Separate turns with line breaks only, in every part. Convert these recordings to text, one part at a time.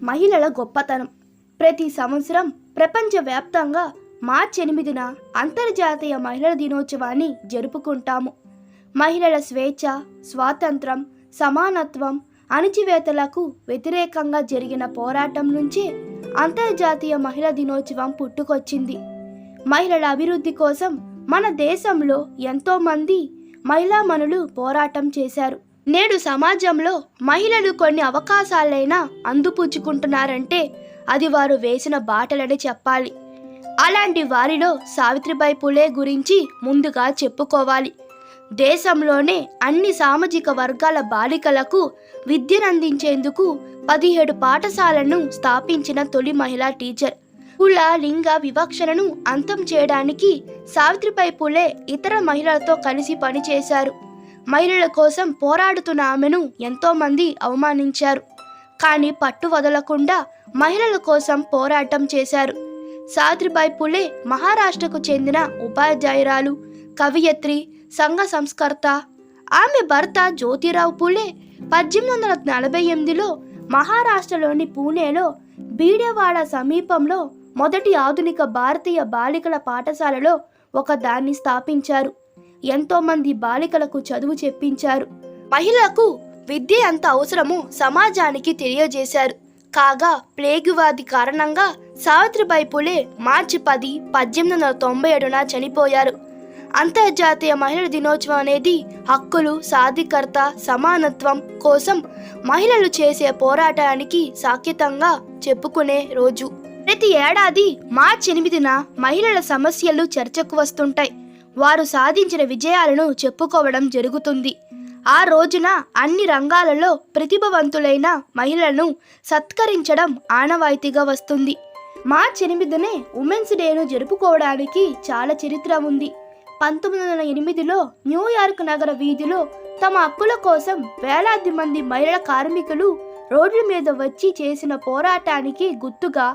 మహిళల గొప్పతనం. ప్రతి సంవత్సరం ప్రపంచవ్యాప్తంగా మార్చి 8న అంతర్జాతీయ మహిళల దినోత్సవాన్ని జరుపుకుంటాము. మహిళల స్వేచ్ఛ, స్వాతంత్రం, సమానత్వం, అణచివేతలకు వ్యతిరేకంగా జరిగిన పోరాటం నుంచే అంతర్జాతీయ మహిళా దినోత్సవం పుట్టుకొచ్చింది. మహిళల అభివృద్ధి కోసం మన దేశంలో ఎంతోమంది మహిళామణులు పోరాటం చేశారు. నేడు సమాజంలో మహిళలు కొన్ని అవకాశాలైనా అందిపుచ్చుకుంటున్నారంటే అది వారు వేసిన బాటలని చెప్పాలి. అలాంటి వారిలో సావిత్రిబాయి పులే గురించి ముందుగా చెప్పుకోవాలి. దేశంలోనే అన్ని సామాజిక వర్గాల బాలికలకు విద్యనందించేందుకు 17 పాఠశాలను స్థాపించిన తొలి మహిళా టీచర్. కుల లింగ వివక్షలను అంతం చేయడానికి సావిత్రిబాయి పులే ఇతర మహిళలతో కలిసి పనిచేశారు. మహిళల కోసం పోరాడుతున్న ఆమెను ఎంతోమంది అవమానించారు. కానీ పట్టు వదలకుండా మహిళల కోసం పోరాటం చేశారు. సావిత్రిబాయి పులే మహారాష్ట్రకు చెందిన ఉపాధ్యాయురాలు, కవయిత్రి, సంఘ సంస్కర్త. ఆమె భర్త జ్యోతిరావు పులే 1848లో మహారాష్ట్రలోని పూణేలో బీడేవాడ సమీపంలో మొదటి ఆధునిక భారతీయ బాలికల పాఠశాలలో ఒక దాన్ని స్థాపించారు. ఎంతోమంది బాలికలకు చదువు చెప్పించారు. మహిళలకు విద్య ఎంత అవసరమో సమాజానికి తెలియజేశారు. కాగా ప్లేగు వ్యాధి కారణంగా సావిత్రిబాయి పులే మార్చి 10, 1897న చనిపోయారు. అంతర్జాతీయ మహిళల దినోత్సవం అనేది హక్కులు, సాధికారత, సమానత్వం కోసం మహిళలు చేసే పోరాటానికి సాకేతంగా చెప్పుకునే రోజు. ప్రతి ఏడాది మార్చి 8న మహిళల సమస్యలు చర్చకు వస్తుంటాయి. వారు సాధించిన విజయాలను చెప్పుకోవడం జరుగుతుంది. ఆ రోజున అన్ని రంగాలలో ప్రతిభావంతులైన మహిళలను సత్కరించడం ఆనవాయితీగా వస్తుంది. మార్చి 8నే ఉమెన్స్ డేను జరుపుకోవడానికి చాలా చరిత్ర ఉంది. 1908లో న్యూయార్క్ నగర వీధిలో తమ హక్కుల కోసం వేలాది మంది మహిళా కార్మికులు రోడ్ల మీద వచ్చి చేసిన పోరాటానికి గుర్తుగా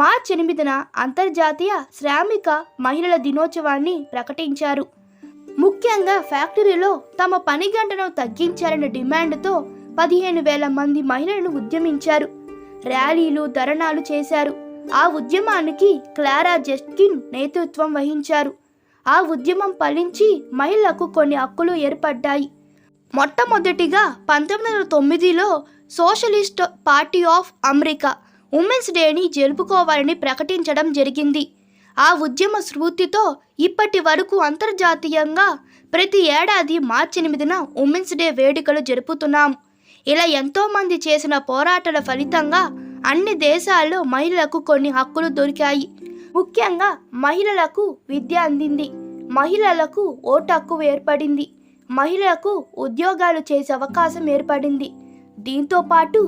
మార్చి 8న అంతర్జాతీయ శ్రామిక మహిళల దినోత్సవాన్ని ప్రకటించారు. ముఖ్యంగా ఫ్యాక్టరీలో తమ పని గంటను తగ్గించాలనే డిమాండ్తో 15,000 మంది మహిళలను ఉద్యమించారు. ర్యాలీలు, ధర్నాలు చేశారు. ఆ ఉద్యమానికి క్లారా జెట్కిన్ నేతృత్వం వహించారు. ఆ ఉద్యమం ఫలించి మహిళలకు కొన్ని హక్కులు ఏర్పడ్డాయి. మొట్టమొదటిగా 1909లో socialist party of America women's డేని జరుపుకోవాలని ప్రకటించడం జరిగింది. ఆ ఉద్యమ స్ఫూర్తితో ఇప్పటి వరకు అంతర్జాతీయంగా ప్రతి ఏడాది మార్చి 8న ఉమెన్స్ డే వేడుకలు జరుపుతున్నాం. ఇలా ఎంతోమంది చేసిన పోరాటాల ఫలితంగా అన్ని దేశాల్లో మహిళలకు కొన్ని హక్కులు దొరికాయి. ముఖ్యంగా మహిళలకు విద్య అందింది. మహిళలకు ఓటు హక్కు ఏర్పడింది. మహిళలకు ఉద్యోగాలు చేసే అవకాశం ఏర్పడింది. దీంతో పాటు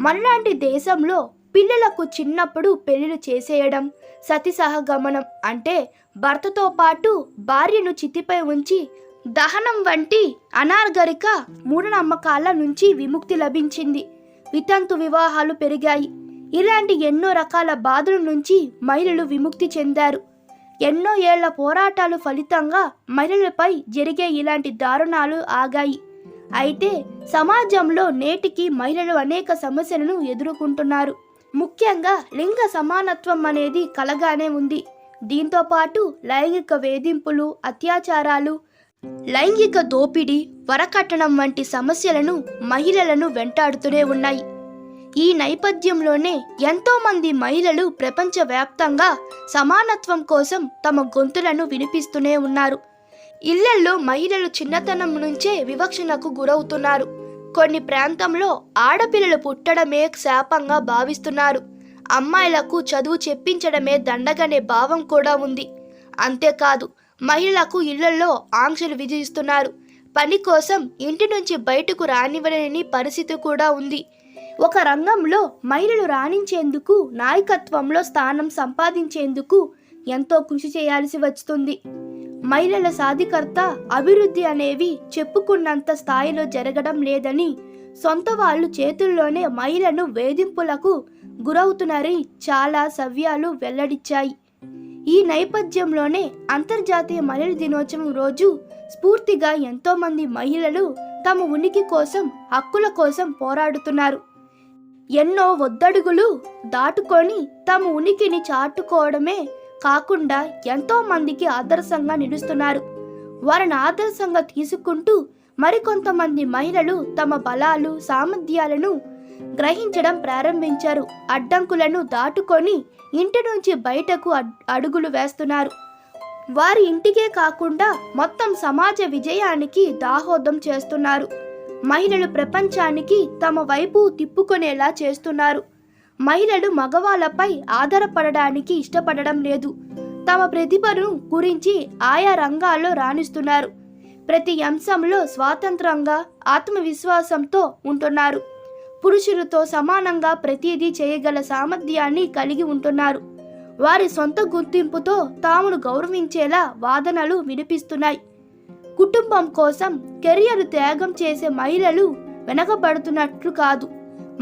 మనలాంటి దేశంలో పిల్లలకు చిన్నప్పుడు పెళ్లిళ్ళు చేసేయడం, సతీ సహగమనం అంటే భర్తతో పాటు భార్యను చితిపై ఉంచి దహనం వంటి అనాగరిక మూఢనమ్మకాల నుంచి విముక్తి లభించింది. వితంతు వివాహాలు పెరిగాయి. ఇలాంటి ఎన్నో రకాల బాధల నుంచి మహిళలు విముక్తి చెందారు. ఎన్నో ఏళ్ల పోరాటాలు ఫలితంగా మహిళలపై జరిగే ఇలాంటి దారుణాలు ఆగాయి. అయితే సమాజంలో నేటికి మహిళలు అనేక సమస్యలను ఎదుర్కొంటున్నారు. ముఖ్యంగా లింగ సమానత్వం అనేది కలగానే ఉంది. దీంతో పాటు లైంగిక వేధింపులు, అత్యాచారాలు, లైంగిక దోపిడీ, వరకట్నం వంటి సమస్యలను మహిళలను వెంటాడుతూనే ఉన్నాయి. ఈ నేపథ్యంలోనే ఎంతోమంది మహిళలు ప్రపంచవ్యాప్తంగా సమానత్వం కోసం తమ గొంతులను వినిపిస్తూనే ఉన్నారు. ఇళ్లల్లో మహిళలు చిన్నతనం నుంచే వివక్షణకు గురవుతున్నారు. కొన్ని ప్రాంతంలో ఆడపిల్లలు పుట్టడమే శాపంగా భావిస్తున్నారు. అమ్మాయిలకు చదువు చెప్పించడమే దండగనే భావం కూడా ఉంది. అంతేకాదు మహిళలకు ఇళ్లలో ఆంక్షలు విధిస్తున్నారు. పని కోసం ఇంటి నుంచి బయటకు రానివ్వలేని పరిస్థితి కూడా ఉంది. ఒక రంగంలో మహిళలు రాణించేందుకు, నాయకత్వంలో స్థానం సంపాదించేందుకు ఎంతో కృషి చేయాల్సి వస్తుంది. మహిళల సాధికారత, అభివృద్ధి అనేవి చెప్పుకున్నంత స్థాయిలో జరగడం లేదని, సొంత వాళ్ళు చేతుల్లోనే మహిళలను వేధింపులకు గురవుతున్నారని చాలా సవ్యాలు వెల్లడించాయి. ఈ నేపథ్యంలోనే అంతర్జాతీయ మహిళల దినోత్సవం రోజు స్ఫూర్తిగా ఎంతోమంది మహిళలు తమ ఉనికి కోసం, హక్కుల కోసం పోరాడుతున్నారు. ఎన్నో ఒద్దడుగులు దాటుకొని తమ ఉనికిని చాటుకోవడమే కాకుండా ఎంతో మందికి ఆదర్శంగా నిలుస్తున్నారు. వారిని ఆదర్శంగా తీసుకుంటూ మరికొంతమంది మహిళలు తమ బలాలు సామర్థ్యాలను గ్రహించడం ప్రారంభించారు. అడ్డంకులను దాటుకొని ఇంటి నుంచి బయటకు అడుగులు వేస్తున్నారు. వారి ఇంటికే కాకుండా మొత్తం సమాజ విజయానికి దాహోదం చేస్తున్నారు. మహిళలు ప్రపంచానికి తమ వైపు తిప్పుకొనేలా చేస్తున్నారు. మహిళలు మగవాళ్ళపై ఆధారపడడానికి ఇష్టపడడం లేదు. తమ ప్రతిభను గురించి ఆయా రంగాల్లో రాణిస్తున్నారు. ప్రతి అంశంలో స్వాతంత్రంగా ఆత్మవిశ్వాసంతో ఉంటున్నారు. పురుషులతో సమానంగా ప్రతిదీ చేయగల సామర్థ్యాన్ని కలిగి ఉంటున్నారు. వారి సొంత గుర్తింపుతో తామును గౌరవించేలా వాదనలు వినిపిస్తున్నాయి. కుటుంబం కోసం కెరియర్ త్యాగం చేసే మహిళలు వెనకబడుతున్నట్లు కాదు,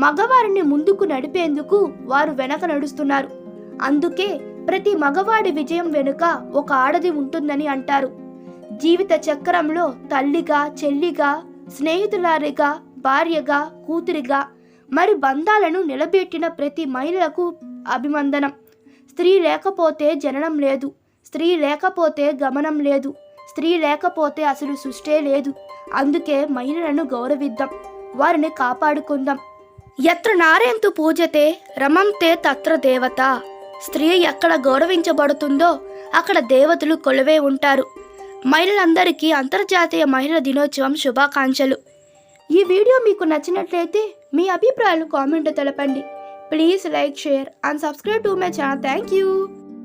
మగవారిని ముందుకు నడిపేందుకు వారు వెనక నడుస్తున్నారు. అందుకే ప్రతి మగవాడి విజయం వెనుక ఒక ఆడది ఉంటుందని అంటారు. జీవిత చక్రంలో తల్లిగా, చెల్లిగా, స్నేహితురాలిగా, భార్యగా, కూతురిగా మరి బంధాలను నిలబెట్టిన ప్రతి మహిళలకు అభివందనం. స్త్రీ లేకపోతే జననం లేదు, స్త్రీ లేకపోతే గమనం లేదు, స్త్రీ లేకపోతే అసలు సృష్టే లేదు. అందుకే మహిళలను గౌరవిద్దాం, వారిని కాపాడుకుందాం. ఎత్ర నారేంతు పూజతే రమంతే తత్ర దేవత. స్త్రీ ఎక్కడ గౌరవించబడుతుందో అక్కడ దేవతలు కొలువే ఉంటారు. మహిళలందరికీ అంతర్జాతీయ మహిళల దినోత్సవం శుభాకాంక్షలు. ఈ వీడియో మీకు నచ్చినట్లయితే మీ అభిప్రాయాలు కామెంట్లో తెలపండి. Please like, share and subscribe to my channel. Thank you.